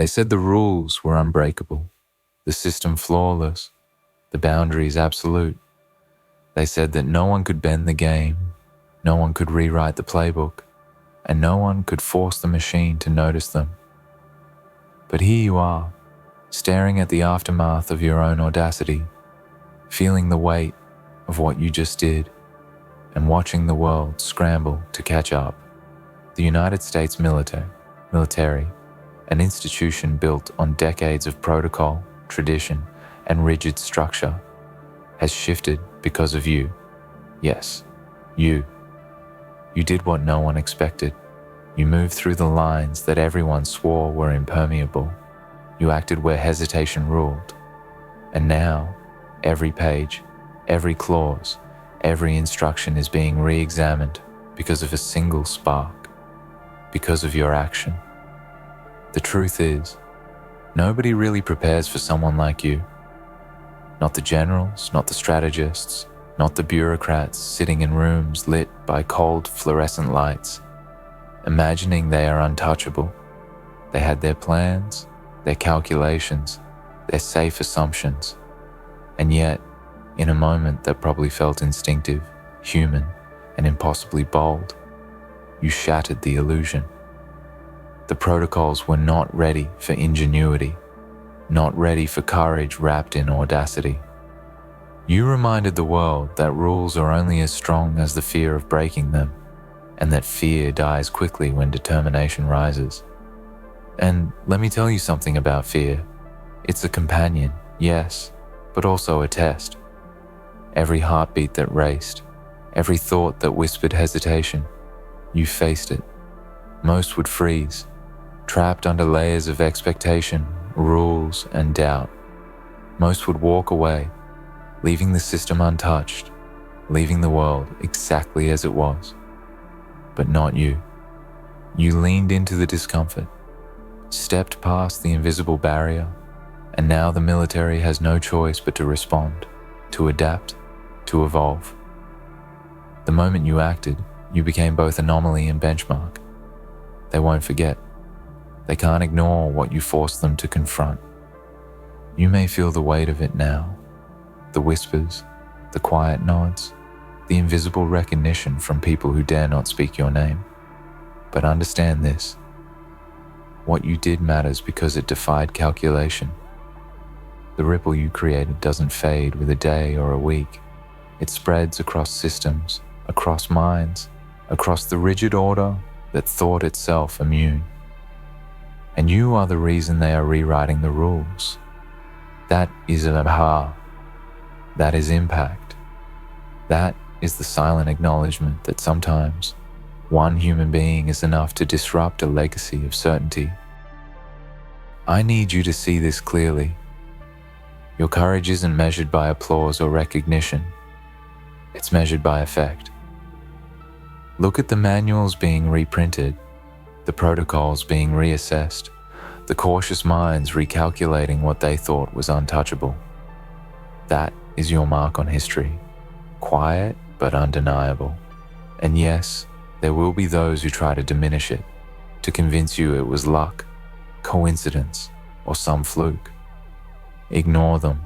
They said the rules were unbreakable, the system flawless, the boundaries absolute. They said that no one could bend the game, no one could rewrite the playbook, and no one could force the machine to notice them. But here you are, staring at the aftermath of your own audacity, feeling the weight of what you just did, and watching the world scramble to catch up. The United States military, an institution built on decades of protocol, tradition, and rigid structure, has shifted because of you. Yes, you. You did what no one expected. You moved through the lines that everyone swore were impermeable. You acted where hesitation ruled. And now, every page, every clause, every instruction is being re-examined because of a single spark, because of your action. The truth is, nobody really prepares for someone like you. Not the generals, not the strategists, not the bureaucrats sitting in rooms lit by cold fluorescent lights, imagining they are untouchable. They had their plans, their calculations, their safe assumptions, and yet, in a moment that probably felt instinctive, human, and impossibly bold, you shattered the illusion. The protocols were not ready for ingenuity, not ready for courage wrapped in audacity. You reminded the world that rules are only as strong as the fear of breaking them, and that fear dies quickly when determination rises. And let me tell you something about fear. It's a companion, yes, but also a test. Every heartbeat that raced, every thought that whispered hesitation, you faced it. Most would freeze, trapped under layers of expectation, rules, and doubt. Most would walk away, leaving the system untouched, leaving the world exactly as it was. But not you. You leaned into the discomfort, stepped past the invisible barrier, and now the military has no choice but to respond, to adapt, to evolve. The moment you acted, you became both anomaly and benchmark. They won't forget. They can't ignore what you forced them to confront. You may feel the weight of it now, the whispers, the quiet nods, the invisible recognition from people who dare not speak your name. But understand this. What you did matters because it defied calculation. The ripple you created doesn't fade with a day or a week. It spreads across systems, across minds, across the rigid order that thought itself immune. And you are the reason they are rewriting the rules. That is an aha. That is impact. That is the silent acknowledgement that sometimes one human being is enough to disrupt a legacy of certainty. I need you to see this clearly. Your courage isn't measured by applause or recognition. It's measured by effect. Look at the manuals being reprinted, the protocols being reassessed, the cautious minds recalculating what they thought was untouchable. That is your mark on history, quiet but undeniable. And yes, there will be those who try to diminish it, to convince you it was luck, coincidence, or some fluke. Ignore them.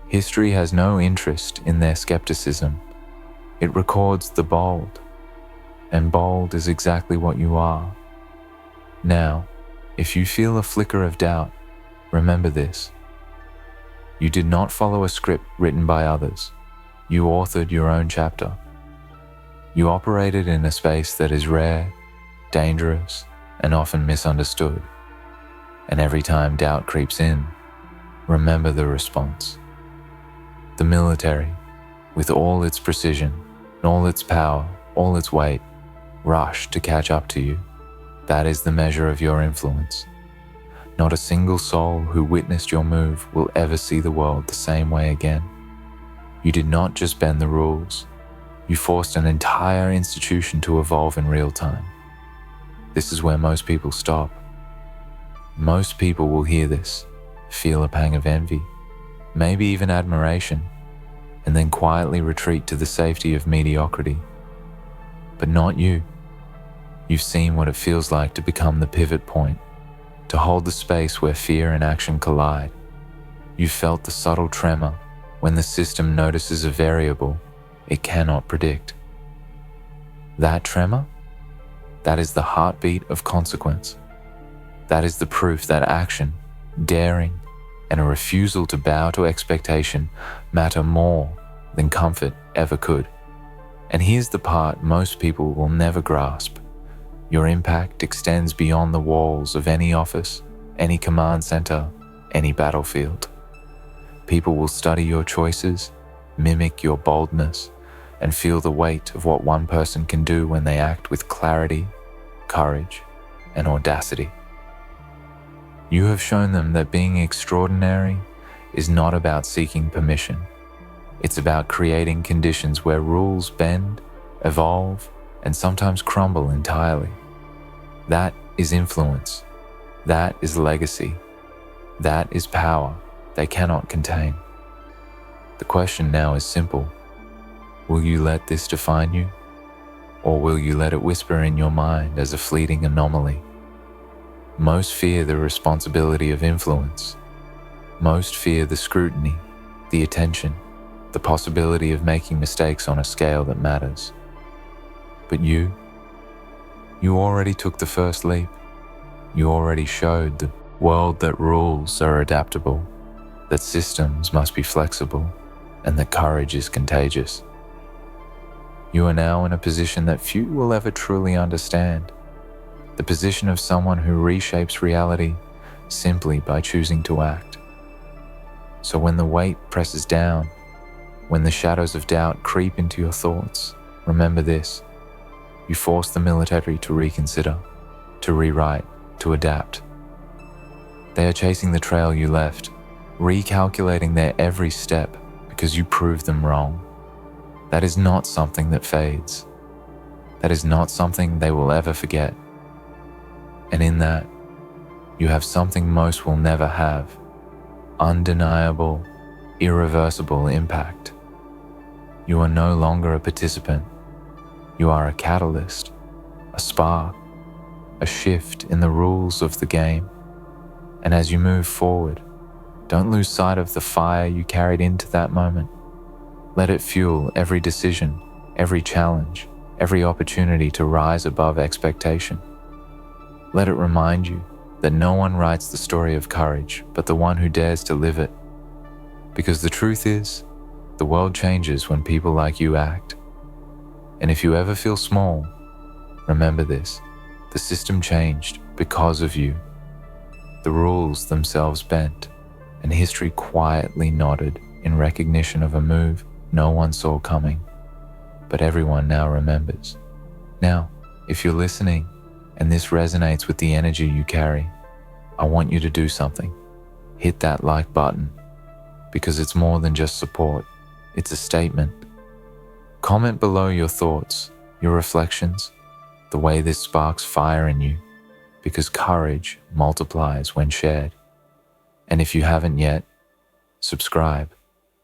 History has no interest in their skepticism. It records the bold, and bold is exactly what you are. Now, if you feel a flicker of doubt, remember this. You did not follow a script written by others. You authored your own chapter. You operated in a space that is rare, dangerous, and often misunderstood. And every time doubt creeps in, remember the response. The military, with all its precision, all its power, all its weight, rushed to catch up to you. That is the measure of your influence. Not a single soul who witnessed your move will ever see the world the same way again. You did not just bend the rules. You forced an entire institution to evolve in real time. This is where most people stop. Most people will hear this, feel a pang of envy, maybe even admiration, and then quietly retreat to the safety of mediocrity. But not you. You've seen what it feels like to become the pivot point, to hold the space where fear and action collide. You felt the subtle tremor when the system notices a variable it cannot predict. That tremor? That is the heartbeat of consequence. That is the proof that action, daring, and a refusal to bow to expectation matter more than comfort ever could. And here's the part most people will never grasp. Your impact extends beyond the walls of any office, any command center, any battlefield. People will study your choices, mimic your boldness, and feel the weight of what one person can do when they act with clarity, courage, and audacity. You have shown them that being extraordinary is not about seeking permission. It's about creating conditions where rules bend, evolve, and sometimes crumble entirely. That is influence. That is legacy. That is power they cannot contain. The question now is simple. Will you let this define you? Or will you let it whisper in your mind as a fleeting anomaly? Most fear the responsibility of influence. Most fear the scrutiny, the attention, the possibility of making mistakes on a scale that matters. But you already took the first leap. You already showed the world that rules are adaptable, that systems must be flexible, and that courage is contagious. You are now in a position that few will ever truly understand, the position of someone who reshapes reality simply by choosing to act. So when the weight presses down, when the shadows of doubt creep into your thoughts, remember this: you force the military to reconsider, to rewrite, to adapt. They are chasing the trail you left, recalculating their every step because you proved them wrong. That is not something that fades. That is not something they will ever forget. And in that, you have something most will never have: undeniable, irreversible impact. You are no longer a participant. You are a catalyst, a spark, a shift in the rules of the game. And as you move forward, don't lose sight of the fire you carried into that moment. Let it fuel every decision, every challenge, every opportunity to rise above expectation. Let it remind you that no one writes the story of courage but the one who dares to live it. Because the truth is, the world changes when people like you act. And if you ever feel small, remember this: the system changed because of you. The rules themselves bent, and history quietly nodded in recognition of a move no one saw coming, but everyone now remembers. Now, if you're listening and this resonates with the energy you carry, I want you to do something. Hit that like button, because it's more than just support, it's a statement. Comment below your thoughts, your reflections, the way this sparks fire in you, because courage multiplies when shared. And if you haven't yet, subscribe,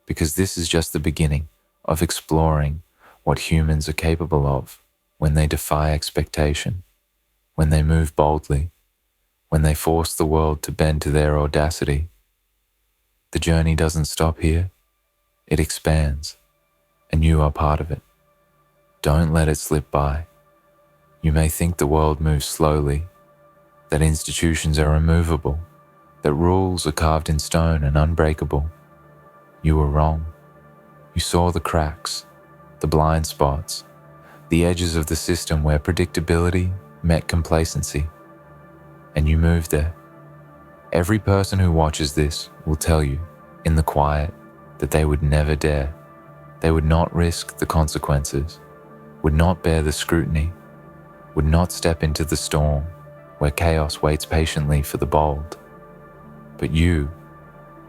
because this is just the beginning of exploring what humans are capable of when they defy expectation, when they move boldly, when they force the world to bend to their audacity. The journey doesn't stop here, it expands, and you are part of it. Don't let it slip by. You may think the world moves slowly, that institutions are immovable, that rules are carved in stone and unbreakable. You were wrong. You saw the cracks, the blind spots, the edges of the system where predictability met complacency, and you moved there. Every person who watches this will tell you, in the quiet, that they would never dare. They would not risk the consequences, would not bear the scrutiny, would not step into the storm where chaos waits patiently for the bold. But you,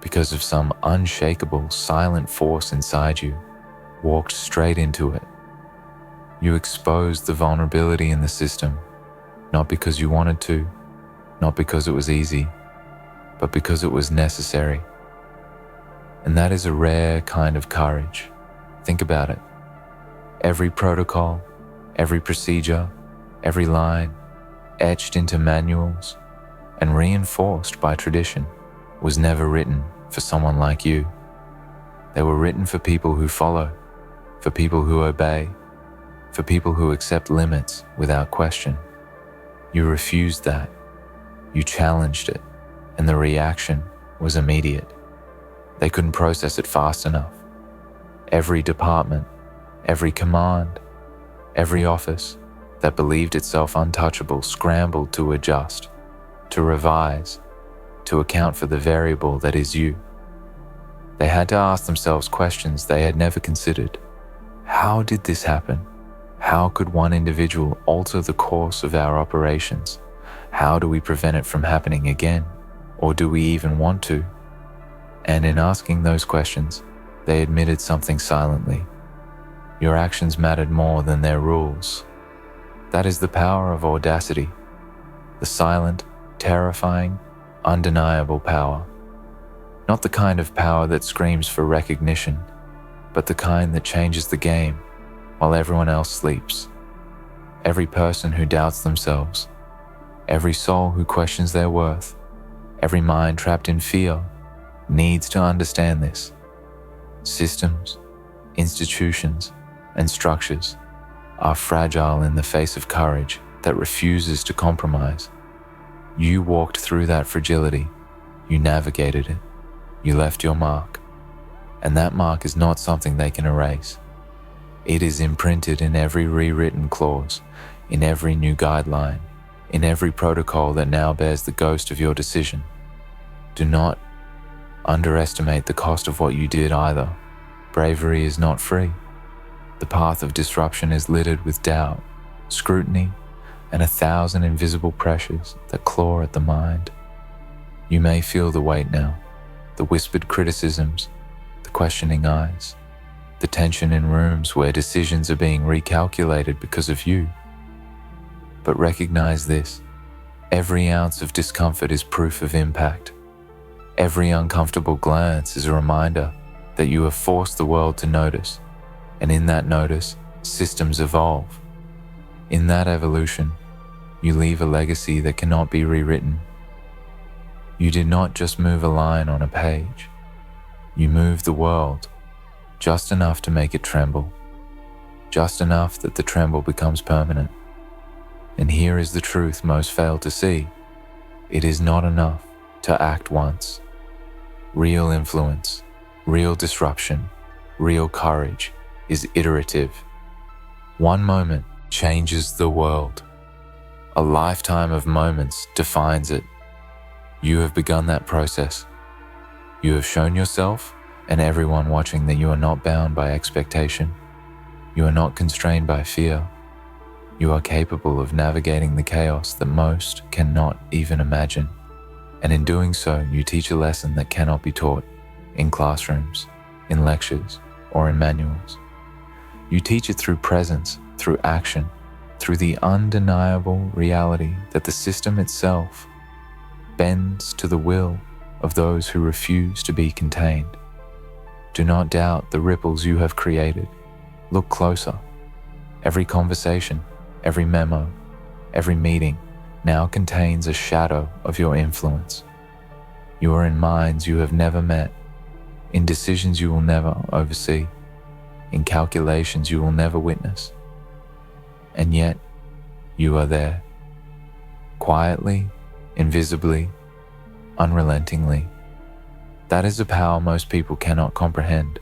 because of some unshakable, silent force inside you, walked straight into it. You exposed the vulnerability in the system, not because you wanted to, not because it was easy, but because it was necessary. And that is a rare kind of courage. Think about it. Every protocol, every procedure, every line, etched into manuals, and reinforced by tradition, was never written for someone like you. They were written for people who follow, for people who obey, for people who accept limits without question. You refused that. You challenged it, and the reaction was immediate. They couldn't process it fast enough. Every department, every command, every office that believed itself untouchable scrambled to adjust, to revise, to account for the variable that is you. They had to ask themselves questions they had never considered. How did this happen? How could one individual alter the course of our operations? How do we prevent it from happening again? Or do we even want to? And in asking those questions, they admitted something silently. Your actions mattered more than their rules. That is the power of audacity, the silent, terrifying, undeniable power. Not the kind of power that screams for recognition, but the kind that changes the game while everyone else sleeps. Every person who doubts themselves, every soul who questions their worth, every mind trapped in fear needs to understand this. Systems, institutions, and structures are fragile in the face of courage that refuses to compromise. You walked through that fragility. You navigated it. You left your mark. And that mark is not something they can erase. It is imprinted in every rewritten clause, in every new guideline, in every protocol that now bears the ghost of your decision. Do not underestimate the cost of what you did either. Bravery is not free. The path of disruption is littered with doubt, scrutiny, and 1,000 invisible pressures that claw at the mind. You may feel the weight now, the whispered criticisms, the questioning eyes, the tension in rooms where decisions are being recalculated because of you. But recognize this: every ounce of discomfort is proof of impact. Every uncomfortable glance is a reminder that you have forced the world to notice, and in that notice, systems evolve. In that evolution, you leave a legacy that cannot be rewritten. You did not just move a line on a page. You moved the world, just enough to make it tremble, just enough that the tremble becomes permanent. And here is the truth most fail to see. It is not enough to act once. Real influence, real disruption, real courage is iterative. One moment changes the world. A lifetime of moments defines it. You have begun that process. You have shown yourself and everyone watching that you are not bound by expectation. You are not constrained by fear. You are capable of navigating the chaos that most cannot even imagine. And in doing so, you teach a lesson that cannot be taught in classrooms, in lectures, or in manuals. You teach it through presence, through action, through the undeniable reality that the system itself bends to the will of those who refuse to be contained. Do not doubt the ripples you have created. Look closer. Every conversation, every memo, every meeting now contains a shadow of your influence. You are in minds you have never met, in decisions you will never oversee, in calculations you will never witness. And yet, you are there. Quietly, invisibly, unrelentingly. That is a power most people cannot comprehend,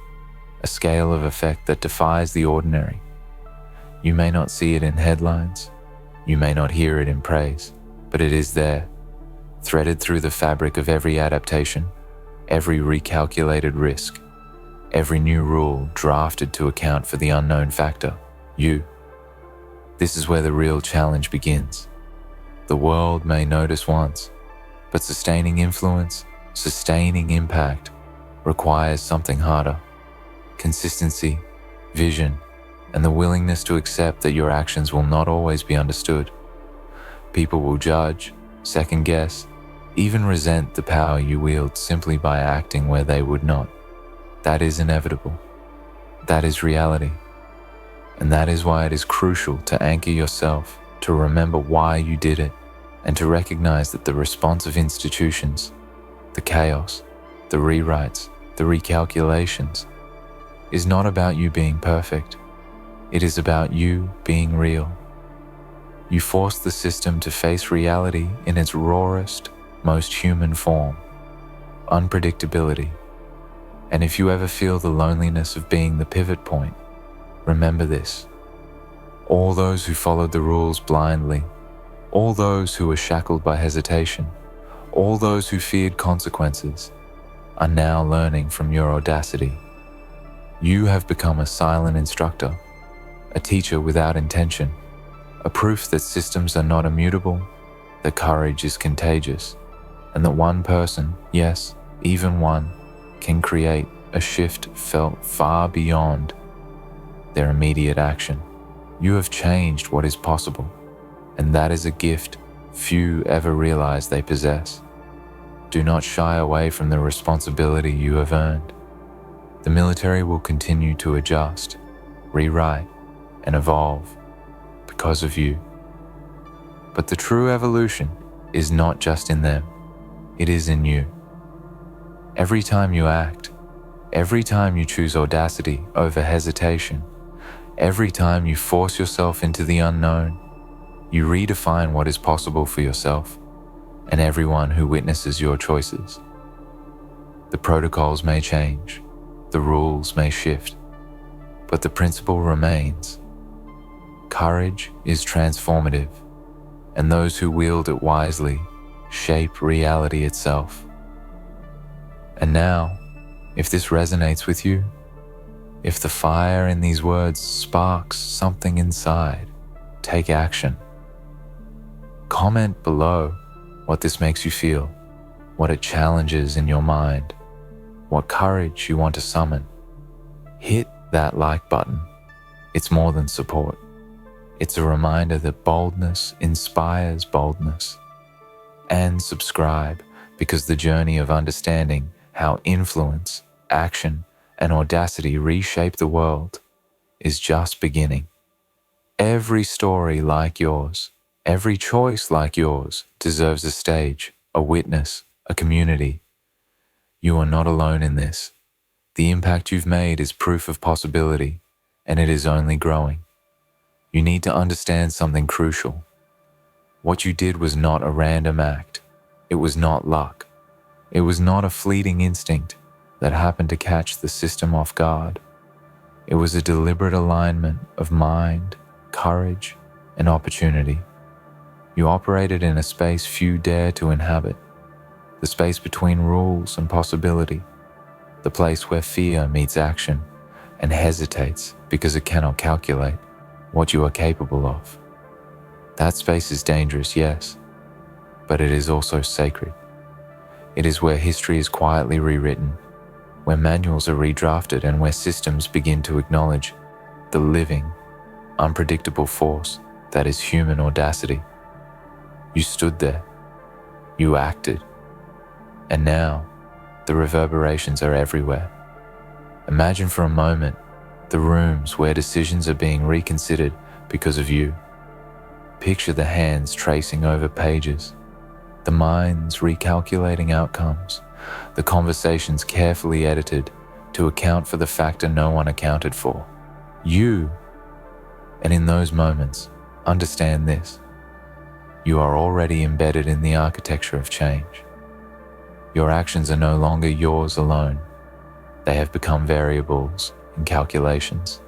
a scale of effect that defies the ordinary. You may not see it in headlines, you may not hear it in praise, but it is there, threaded through the fabric of every adaptation, every recalculated risk, every new rule drafted to account for the unknown factor, you. This is where the real challenge begins. The world may notice once, but sustaining influence, sustaining impact requires something harder: consistency, vision, and the willingness to accept that your actions will not always be understood. People will judge, second guess, even resent the power you wield simply by acting where they would not. That is inevitable. That is reality. And that is why it is crucial to anchor yourself, to remember why you did it, and to recognize that the response of institutions, the chaos, the rewrites, the recalculations, is not about you being perfect. It is about you being real. You force the system to face reality in its rawest, most human form, unpredictability. And if you ever feel the loneliness of being the pivot point, remember this. All those who followed the rules blindly, all those who were shackled by hesitation, all those who feared consequences, are now learning from your audacity. You have become a silent instructor, a teacher without intention, a proof that systems are not immutable, that courage is contagious, and that one person, yes, even one, can create a shift felt far beyond their immediate action. You have changed what is possible, and that is a gift few ever realize they possess. Do not shy away from the responsibility you have earned. The military will continue to adjust, rewrite, and evolve because of you. But the true evolution is not just in them, it is in you. Every time you act, every time you choose audacity over hesitation, every time you force yourself into the unknown, you redefine what is possible for yourself and everyone who witnesses your choices. The protocols may change, the rules may shift, but the principle remains. Courage is transformative, and those who wield it wisely shape reality itself. And now, if this resonates with you, if the fire in these words sparks something inside, take action. Comment below what this makes you feel, what it challenges in your mind, what courage you want to summon. Hit that like button. It's more than support. It's a reminder that boldness inspires boldness. And subscribe, because the journey of understanding how influence, action, and audacity reshape the world is just beginning. Every story like yours, every choice like yours deserves a stage, a witness, a community. You are not alone in this. The impact you've made is proof of possibility, and it is only growing. You need to understand something crucial. What you did was not a random act. It was not luck. It was not a fleeting instinct that happened to catch the system off guard. It was a deliberate alignment of mind, courage, and opportunity. You operated in a space few dare to inhabit, the space between rules and possibility, the place where fear meets action and hesitates because it cannot calculate what you are capable of. That space is dangerous, yes, but it is also sacred. It is where history is quietly rewritten, where manuals are redrafted, and where systems begin to acknowledge the living, unpredictable force that is human audacity. You stood there, you acted, and now the reverberations are everywhere. Imagine for a moment the rooms where decisions are being reconsidered because of you. Picture the hands tracing over pages, the minds recalculating outcomes, the conversations carefully edited to account for the factor no one accounted for. You. And in those moments, understand this. You are already embedded in the architecture of change. Your actions are no longer yours alone. They have become variables in calculations,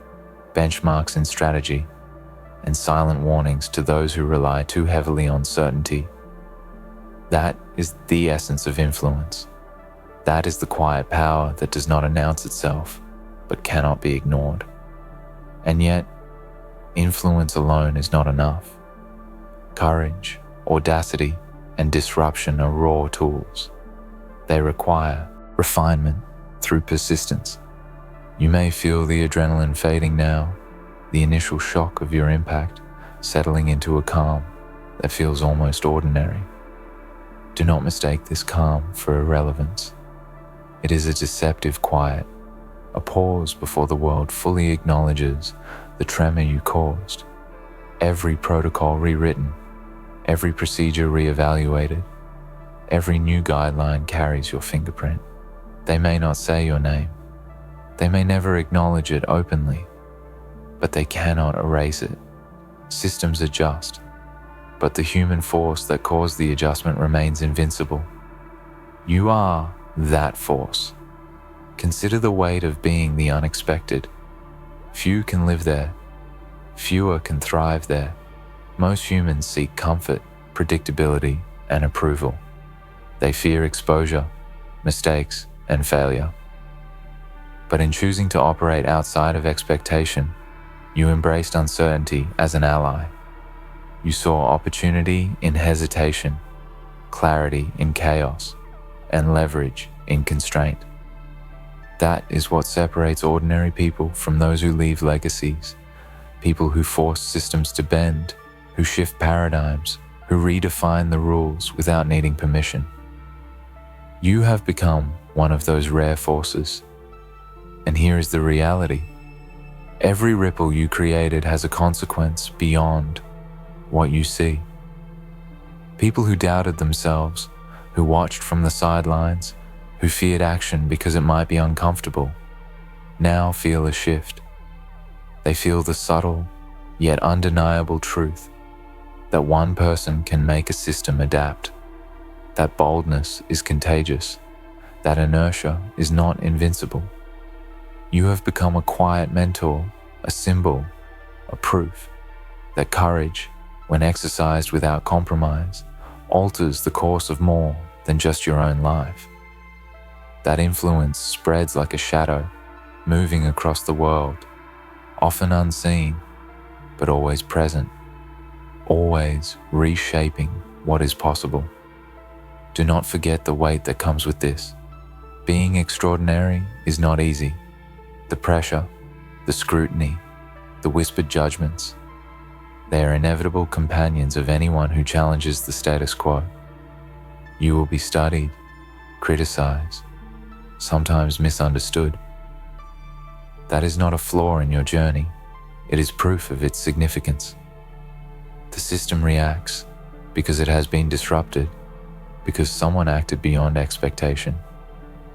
benchmarks in strategy, and silent warnings to those who rely too heavily on certainty. That is the essence of influence. That is the quiet power that does not announce itself, but cannot be ignored. And yet, influence alone is not enough. Courage, audacity, and disruption are raw tools. They require refinement through persistence. You may feel the adrenaline fading now, the initial shock of your impact settling into a calm that feels almost ordinary. Do not mistake this calm for irrelevance. It is a deceptive quiet, a pause before the world fully acknowledges the tremor you caused. Every protocol rewritten, every procedure re-evaluated, every new guideline carries your fingerprint. They may not say your name, they may never acknowledge it openly, but they cannot erase it. Systems adjust, but the human force that caused the adjustment remains invincible. You are that force. Consider the weight of being the unexpected. Few can live there. Fewer can thrive there. Most humans seek comfort, predictability, and approval. They fear exposure, mistakes, and failure. But in choosing to operate outside of expectation, you embraced uncertainty as an ally. You saw opportunity in hesitation, clarity in chaos, and leverage in constraint. That is what separates ordinary people from those who leave legacies, people who force systems to bend, who shift paradigms, who redefine the rules without needing permission. You have become one of those rare forces. And here is the reality. Every ripple you created has a consequence beyond what you see. People who doubted themselves, who watched from the sidelines, who feared action because it might be uncomfortable, now feel a shift. They feel the subtle, yet undeniable truth that one person can make a system adapt, that boldness is contagious, that inertia is not invincible. You have become a quiet mentor, a symbol, a proof that courage, when exercised without compromise, alters the course of more than just your own life. That influence spreads like a shadow, moving across the world, often unseen, but always present, always reshaping what is possible. Do not forget the weight that comes with this. Being extraordinary is not easy. The pressure, the scrutiny, the whispered judgments, they are inevitable companions of anyone who challenges the status quo. You will be studied, criticized, sometimes misunderstood. That is not a flaw in your journey. It is proof of its significance. The system reacts because it has been disrupted, because someone acted beyond expectation,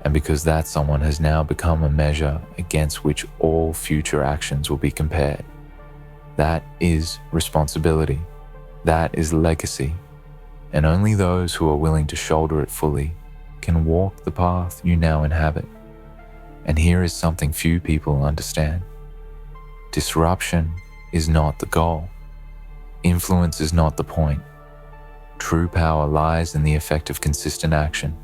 and because that someone has now become a measure against which all future actions will be compared. That is responsibility. That is legacy. And only those who are willing to shoulder it fully can walk the path you now inhabit. And here is something few people understand. Disruption is not the goal. Influence is not the point. True power lies in the effect of consistent action,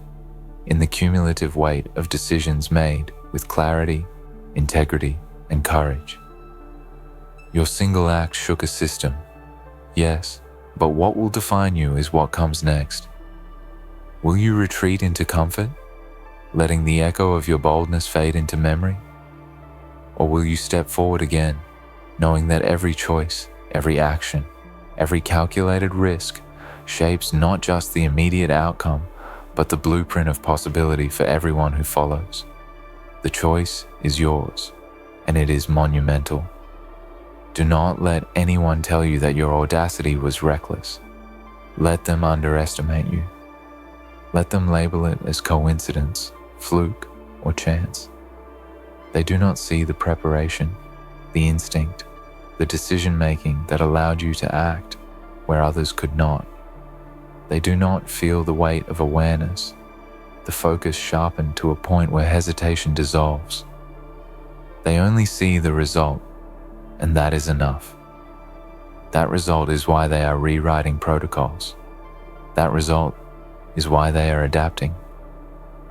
in the cumulative weight of decisions made with clarity, integrity, and courage. Your single act shook a system, yes, but what will define you is what comes next. Will you retreat into comfort, letting the echo of your boldness fade into memory? Or will you step forward again, knowing that every choice, every action, every calculated risk shapes not just the immediate outcome, but the blueprint of possibility for everyone who follows? The choice is yours, and it is monumental. Do not let anyone tell you that your audacity was reckless. Let them underestimate you. Let them label it as coincidence, fluke, or chance. They do not see the preparation, the instinct, the decision-making that allowed you to act where others could not. They do not feel the weight of awareness, the focus sharpened to a point where hesitation dissolves. They only see the result, and that is enough. That result is why they are rewriting protocols. That result is why they are adapting.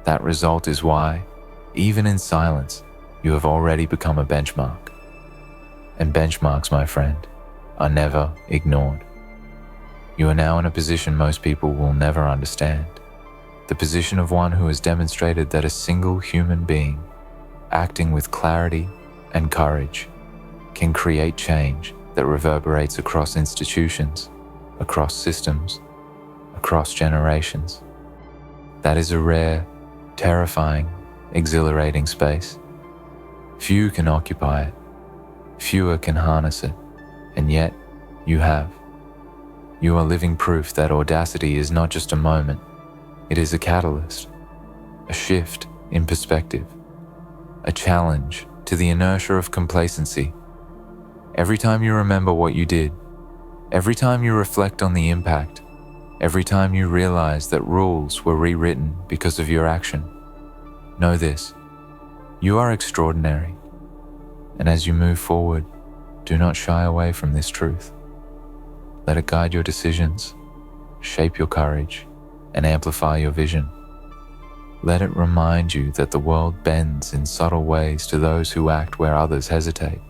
That result is why, even in silence, you have already become a benchmark. And benchmarks, my friend, are never ignored. You are now in a position most people will never understand. The position of one who has demonstrated that a single human being, acting with clarity and courage, can create change that reverberates across institutions, across systems, across generations. That is a rare, terrifying, exhilarating space. Few can occupy it, fewer can harness it, and yet you have. You are living proof that audacity is not just a moment, it is a catalyst, a shift in perspective, a challenge to the inertia of complacency. Every time you remember what you did, every time you reflect on the impact, every time you realize that rules were rewritten because of your action, know this: you are extraordinary. And as you move forward, do not shy away from this truth. Let it guide your decisions, shape your courage, and amplify your vision. Let it remind you that the world bends in subtle ways to those who act where others hesitate,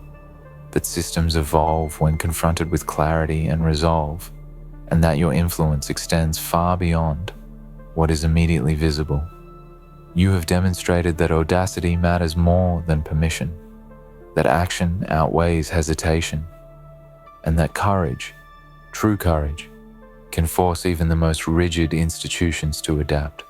that systems evolve when confronted with clarity and resolve, and that your influence extends far beyond what is immediately visible. You have demonstrated that audacity matters more than permission, that action outweighs hesitation, and that courage, true courage, can force even the most rigid institutions to adapt.